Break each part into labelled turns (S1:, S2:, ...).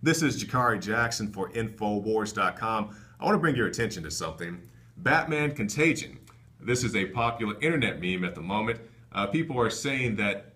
S1: This is Jakari Jackson for Infowars.com. I want to bring your attention to something. Batman Contagion. This is a popular internet meme at the moment. People are saying that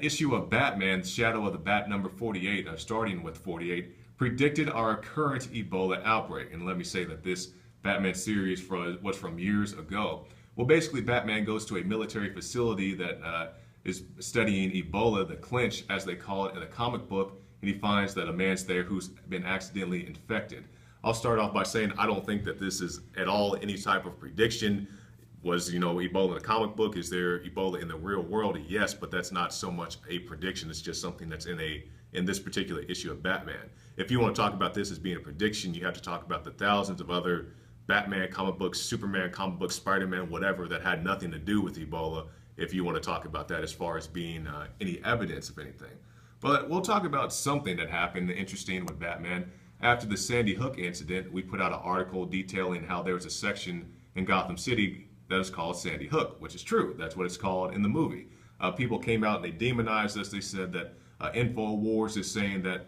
S1: issue of Batman, Shadow of the Bat number 48, starting with 48, predicted our current Ebola outbreak. And let me say that this Batman series was from years ago. Well, basically, Batman goes to a military facility that is studying Ebola, the clinch, as they call it in a comic book, and he finds that a man's there who's been accidentally infected. I'll start off by saying I don't think that this is at all any type of prediction. Was, Ebola in the comic book? Is there Ebola in the real world? Yes, but that's not so much a prediction. It's just something that's in this particular issue of Batman. If you want to talk about this as being a prediction, you have to talk about the thousands of other Batman comic books, Superman comic books, Spider-Man, whatever, that had nothing to do with Ebola, if you want to talk about that as far as being any evidence of anything. But we'll talk about something that happened interesting with Batman. After the Sandy Hook incident, we put out an article detailing how there was a section in Gotham City that is called Sandy Hook, which is true. That's what it's called in the movie. People came out and they demonized us. They said that InfoWars is saying that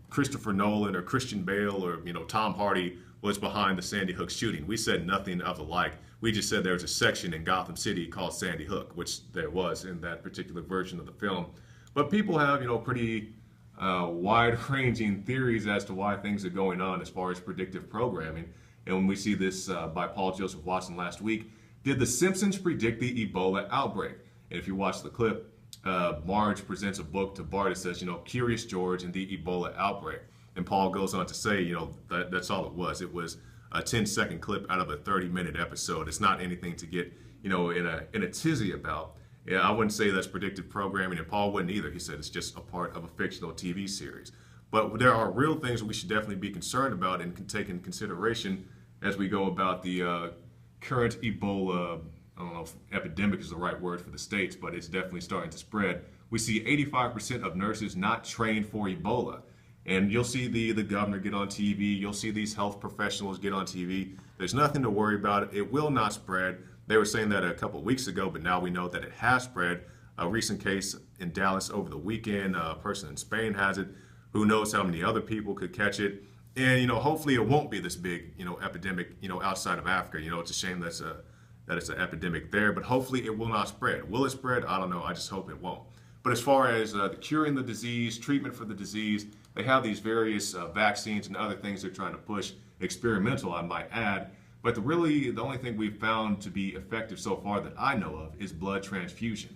S1: Christopher Nolan or Christian Bale or Tom Hardy was behind the Sandy Hook shooting. We said nothing of the like. We just said there was a section in Gotham City called Sandy Hook, which there was in that particular version of the film. But people have, pretty wide-ranging theories as to why things are going on as far as predictive programming. And when we see this by Paul Joseph Watson last week, did The Simpsons predict the Ebola outbreak? And if you watch the clip, Marge presents a book to Bart that says, Curious George and the Ebola outbreak. And Paul goes on to say, that's all it was. It was a 10-second clip out of a 30-minute episode. It's not anything to get, in a tizzy about. Yeah, I wouldn't say that's predictive programming, and Paul wouldn't either. He said it's just a part of a fictional TV series. But there are real things we should definitely be concerned about and can take into consideration as we go about the current Ebola, I don't know if epidemic is the right word for the States, but it's definitely starting to spread. We see 85% of nurses not trained for Ebola. And you'll see the governor get on TV. You'll see these health professionals get on TV. There's nothing to worry about. It will not spread. They were saying that a couple of weeks ago, but now we know that it has spread. A recent case in Dallas over the weekend, a person in Spain has it. Who knows how many other people could catch it? And hopefully it won't be this big epidemic outside of Africa. It's a shame that it's an epidemic there, but hopefully it will not spread. Will it spread? I don't know. I just hope it won't. But as far as curing the disease, treatment for the disease, they have these various vaccines and other things they're trying to push, experimental, I might add. But the only thing we've found to be effective so far that I know of is blood transfusion.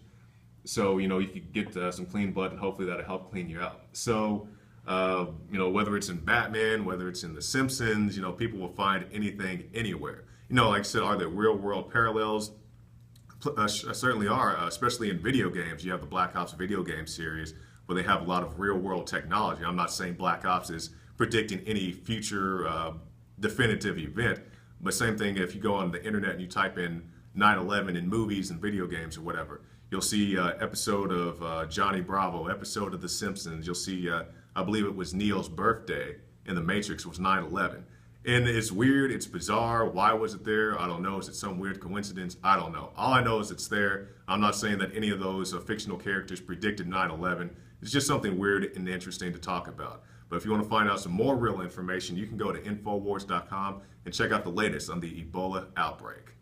S1: So, you could get some clean blood and hopefully that'll help clean you out. So, whether it's in Batman, whether it's in The Simpsons, people will find anything anywhere. Like I said, are there real world parallels? Certainly are, especially in video games. You have the Black Ops video game series where they have a lot of real world technology. I'm not saying Black Ops is predicting any future definitive event, but same thing if you go on the internet and you type in 9/11 in movies and video games or whatever, you'll see episode of Johnny Bravo, episode of The Simpsons. You'll see, I believe it was Neo's birthday in The Matrix was 9/11. And it's weird, it's bizarre. Why was it there? I don't know. Is it some weird coincidence? I don't know. All I know is it's there. I'm not saying that any of those fictional characters predicted 9/11. It's just something weird and interesting to talk about. But if you want to find out some more real information, you can go to Infowars.com and check out the latest on the Ebola outbreak.